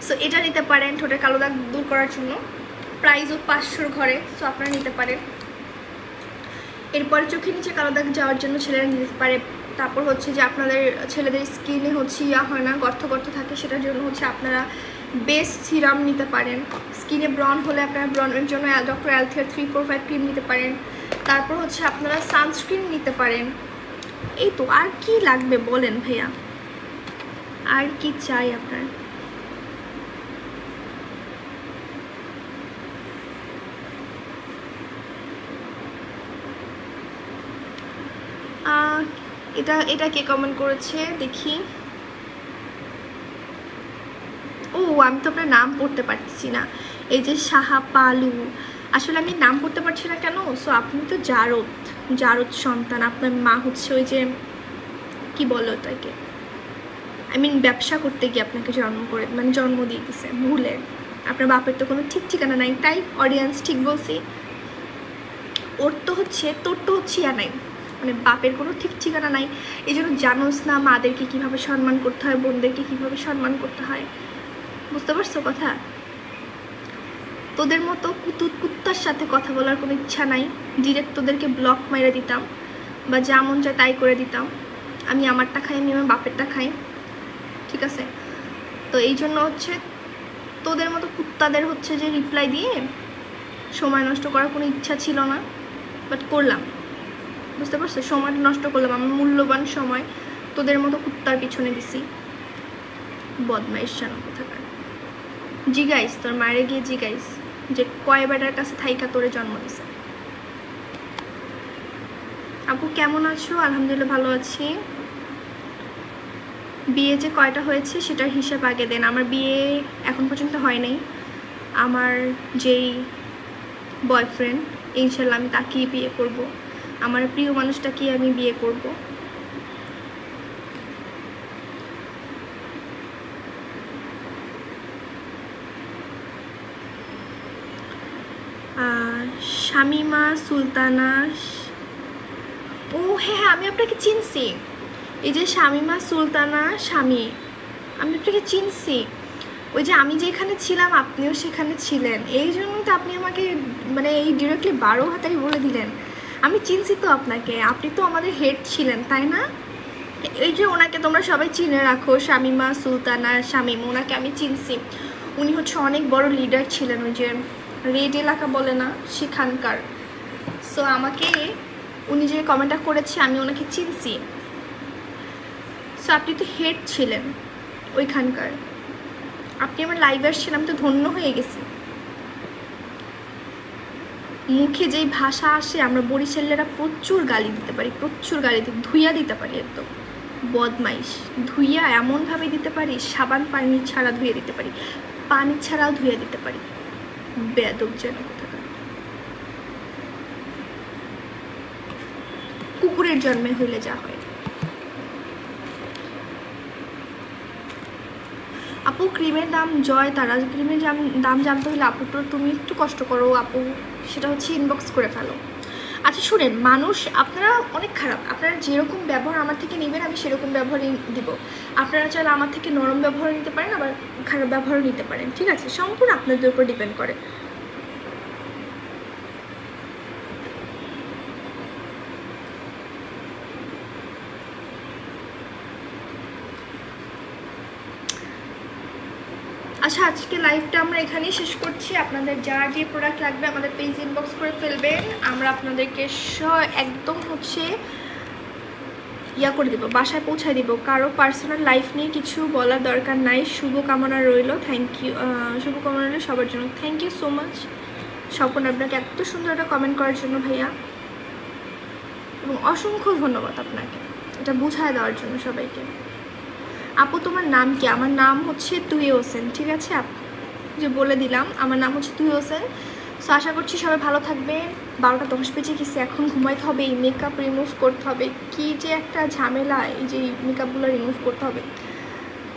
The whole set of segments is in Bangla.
সো এটা নিতে পারেন ঠোঁটের কালো দাগ দূর করার জন্য, প্রাইসও 500 ঘরে, সো আপনারা নিতে পারেন। এরপরে চোখের নিচে কালো দাগ যাওয়ার জন্য ছেলেরা নিতে পারে। তারপর হচ্ছে যে আপনাদের ছেলেদের স্কিনে হচ্ছে হয় না, গর্ত গর্ত থাকে, সেটার জন্য হচ্ছে আপনারা বেস্ট সিরাম নিতে পারেন। স্কিনে ব্রন হলে আপনারা ব্রনের জন্য ডক্টর অ্যালথিয়ার 345 ক্রিম নিতে পারেন। তারপর হচ্ছে আপনারা সানস্ক্রিন নিতে পারেন। এই তো, আর কি লাগবে বলেন ভাইয়া, আর কি চাই আপনার? এটা কে কমেন্ট করেছে দেখি। ও, আমি তো আপনার নাম পড়তে পারছি না। এই যে সাহা পালু, আসলে আমি নাম পড়তে পারছি না কেন। সো আপনি তো জারদ সন্তান, আপনার মা হচ্ছে ওই যে কি বলো ওটাকে, ব্যবসা করতে গিয়ে আপনাকে জন্ম দিয়ে দিছে ভুলে। আপনার বাপের তো কোনো ঠিক ঠিকানা নাই, তাই অডিয়েন্স ঠিক বলছি। তোর তো হচ্ছে নাই, বাপের কোনো ঠিক ঠিকানা নাই। এই জন্য জানোস না মাদেরকে কিভাবে সম্মান করতে হয়, বোনদেরকে কিভাবে সম্মান করতে হয়, বুঝতে পারছো কথা? তোদের মতো কুত্তার সাথে কথা বলার কোনো ইচ্ছা নাই, ডিরেক্ট তোদেরকে ব্লক মাইরা দিতাম বা যা মন চায় তাই করে দিতাম। আমি আমারটা খাই, আমি আমার বাপেরটা খাই, ঠিক আছে? তো এই জন্য হচ্ছে তোদের মতো কুত্তাদের হচ্ছে যে রিপ্লাই দিয়ে সময় নষ্ট করার কোনো ইচ্ছা ছিল না, বাট করলাম, বুঝতে পারছো? সময়টা নষ্ট করলাম, আমার মূল্যবান সময় তোদের মতো কুত্তার পিছনে দিছি। বদমাইশ জানো কোথাকার। জিগাইস তোর মায়েরে গিয়ে জিগাইস যে কয় বেটার কাছে থাইকা তোরে জন্ম দিছে। আপু কেমন আছো? আলহামদুলিল্লাহ ভালো আছি। বিয়ে যে কয়টা হয়েছে সেটার হিসাব আগে দেন। আমার বিয়ে এখন পর্যন্ত হয় নাই। আমার যেই বয়ফ্রেন্ড, ইনশাল্লাহ আমি তাকেই বিয়ে করব, আমার প্রিয় মানুষটাকেই আমি বিয়ে করব। শামিমা সুলতানা, ও হ্যাঁ আমি আপনাকে চিনছি। এই যে শামিমা সুলতানা স্বামী, আমি আপনাকে চিনছি। ওই যে আমি যেখানে ছিলাম আপনিও সেখানে ছিলেন, এই জন্য তো আপনি আমাকে এই ডিরেক্টলি 12 হাতারি বলে দিলেন। আমি চিনছি তো আপনাকে, আপনি তো আমাদের হেড ছিলেন, তাই না? এই যে ওনাকে তোমরা সবাই চিনে রাখো, শামিমা সুলতানা শামিম, ওনাকে আমি চিনছি। উনি হচ্ছে অনেক বড় লিডার ছিলেন, ওই যে রেড এলাকা বলে না সেখানকার। সো আমাকে উনি যে কমেন্টটা করেছে আমি ওনাকে চিনছি। সো আপনি তো হেড ছিলেন ওইখানকার, আপনি আমার লাইভে আসছেন, আমি তো ধন্য হয়ে গেছি। মুখে যেই ভাষা আসে আমরা বরিশালেরা প্রচুর গালি দিতে পারি, প্রচুর গালি ধুইয়া দিতে পারি, একদম বদমাইশ ধুইয়া এমনভাবে দিতে পারি, সাবান পানি ছাড়া ধুয়ে দিতে পারি, পানি ছাড়াও ধুয়ে দিতে পারি। বেয়াদব যেন কোথাকার, কুকুরের জন্মে হইলে যা হয়। আপু ক্রিমের দাম, জয় তারা, ক্রিমের দাম জানতে হলে আপু তো তুমি একটু কষ্ট করো আপু, সেটা হচ্ছে ইনবক্স করে ফেলো। আচ্ছা শুনেন, মানুষ আপনারা অনেক খারাপ, আপনারা যেরকম ব্যবহার আমার থেকে নেবেন আমি সেরকম ব্যবহারই দিব। আপনারা চাইলে আমার থেকে নরম ব্যবহার নিতে পারেন, আবার খারাপ ব্যবহারও নিতে পারেন, ঠিক আছে? সম্পূর্ণ আপনাদের উপর ডিপেন্ড করে। আচ্ছা আজকে লাইভটা আমরা এখানেই শেষ করছি। আপনাদের যার যে প্রোডাক্ট লাগবে আমাদের পেজ ইনবক্স করে ফেলবেন, আমরা আপনাদেরকে একদম হচ্ছে করে দিব, বাসায় পৌঁছায় দিব। কারো পার্সোনাল লাইফ নিয়ে কিছু বলার দরকার নাই। শুভকামনা রইল, থ্যাংক ইউ, শুভকামনা রইল সবার জন্য। Thank you so much Swapan, আপনাকে এত সুন্দর একটা কমেন্ট করার জন্য ভাইয়া, এবং অসংখ্য ধন্যবাদ আপনাকে এটা বুঝায় দেওয়ার জন্য সবাইকে। আপু তোমার নাম কি? আমার নাম হচ্ছে তুই হোসেন, ঠিক আছে? যে বলে দিলাম আমার নাম হচ্ছে তুই হোসেন। সো আশা করছি সবাই ভালো থাকবেন। 12টা 10 বেজে গেছে, এখন ঘুমাইতে হবে, এই মেকআপ রিমুভ করতে হবে, কি যে একটা ঝামেলা, এই যে মেকআপগুলো রিমুভ করতে হবে।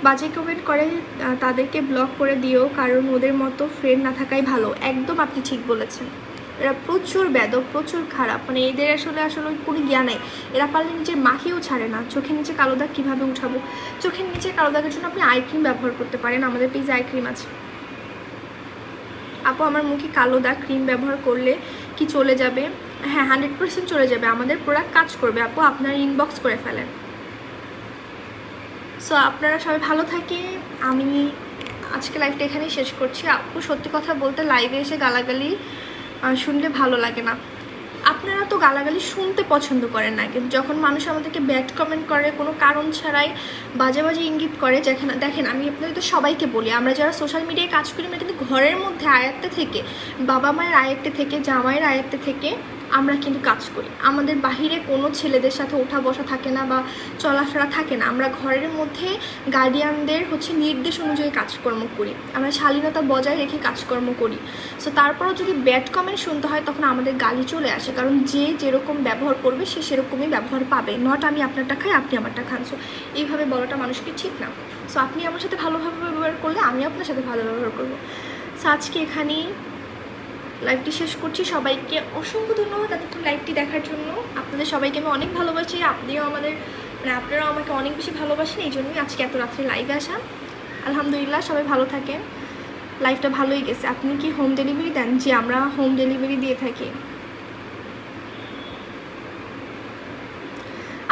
বাজে কমেন্ট করে তাদেরকে ব্লক করে দিও, কারণ ওদের মতো ফ্রেন্ড না থাকাই ভালো। একদম আপনি ঠিক বলেছেন, এরা প্রচুর বেদব, প্রচুর খারাপ, মানে এদের আসলে আসলে কোনো জ্ঞান নেই। এরা পারলে নিজের মাখিয়েও ছাড়ে না। চোখের নিচে কালো দাগ কীভাবে উঠাবো? চোখের নিচে কালো দাগের জন্য আপনি আই ক্রিম ব্যবহার করতে পারেন, আমাদের পেজে আই ক্রিম আছে। আপু আমার মুখে কালো দাগ ক্রিম ব্যবহার করলে কি চলে যাবে? হ্যাঁ 100% চলে যাবে, আমাদের প্রোডাক্ট কাজ করবে আপু, আপনারা ইনবক্স করে ফেলেন। সো আপনারা সবাই ভালো থাকে। আমি আজকে লাইভটা এখানেই শেষ করছি। আপু সত্যি কথা বলতে লাইভে এসে গালাগালি শুনলে ভালো লাগে না। আপনারা তো গালাগালি শুনতে পছন্দ করেন না, কিন্তু যখন মানুষ আমাদেরকে ব্যাড কমেন্ট করে কোনো কারণ ছাড়াই বাজে বাজে ইঙ্গিত করে, যেখানে দেখেন আমি আপনাদের তো সবাইকে বলি, আমরা যারা সোশ্যাল মিডিয়ায় কাজ করি আমরা কিন্তু ঘরের মধ্যে আয়ত্তে থেকে, বাবা মায়ের আয়ত্তে থেকে, জামাইয়ের আয়ত্তে থেকে আমরা কিন্তু কাজ করি। আমাদের বাহিরে কোনো ছেলেদের সাথে ওঠা বসা থাকে না বা চলাফেরা থাকে না। আমরা ঘরের মধ্যে গার্ডিয়ানদের নির্দেশ অনুযায়ী কাজকর্ম করি, আমরা শালীনতা বজায় রেখে কাজকর্ম করি। সো তারপরেও যদি ব্যাড কমেন্ট শুনতে হয় তখন আমাদের গালি চলে আসে, কারণ যে যেরকম ব্যবহার করবে সে সেরকমই ব্যবহার পাবে। নট আমি আপনারটা খাই আপনি আমারটা খান। সো এইভাবে বলাটা মানুষকে ঠিক না। সো আপনি আমার সাথে ভালোভাবে ব্যবহার করলে আমি আপনার সাথে ভালো ব্যবহার করবো। সো আজকে এখানেই লাইভটি শেষ করছি। সবাইকে অসংখ্য ধন্যবাদ এতক্ষণ লাইভটি দেখার জন্য। আপনাদের সবাইকে আমি অনেক ভালোবাসি, আপনিও আমাদের আপনারাও আমাকে অনেক বেশি ভালোবাসেন, এই জন্যই আজকে এত রাত্রে লাইভে আসা। আলহামদুলিল্লাহ সবাই ভালো থাকেন। লাইভটা ভালোই গেছে। আপনি কি হোম ডেলিভারি দেন? যে আমরা হোম ডেলিভারি দিয়ে থাকি।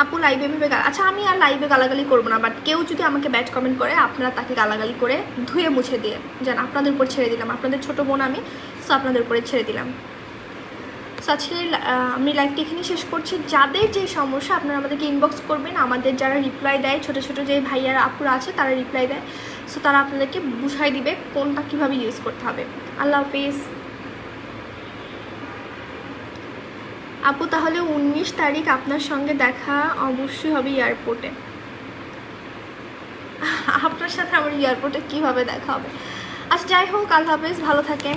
আপু লাইভে ভেবে আচ্ছা আমি আর লাইভে গালাগালি করবো না, বাট কেউ যদি আমাকে ব্যাড কমেন্ট করে আপনারা তাকে গালাগালি করে ধুয়ে মুছে দিয়ে যান। আপনাদের উপর ছেড়ে দিলাম, আপনাদের ছোটো বোন আমি, সো আপনাদের উপরে ছেড়ে দিলাম। সো আজকে আমি লাইভটি এখানেই শেষ করছি। যাদের যে সমস্যা আপনারা আমাদেরকে ইনবক্স করবেন, আমাদের যারা রিপ্লাই দেয়, ছোটো ছোটো যে ভাইয়ারা আপুরা আছে তারা রিপ্লাই দেয়, সো তারা আপনাদেরকে বুঝাই দিবে কোনটা কীভাবে ইউজ করতে হবে। আল্লাহ হাফিজ আপু। তাহলে 19 তারিখ আপনার সঙ্গে দেখা অবশ্যই হবে এয়ারপোর্টে। আপনার সাথে আমার এয়ারপোর্টে কীভাবে দেখা হবে? আচ্ছা যাই হোক, আল্লাহ হাফিজ, ভালো থাকেন।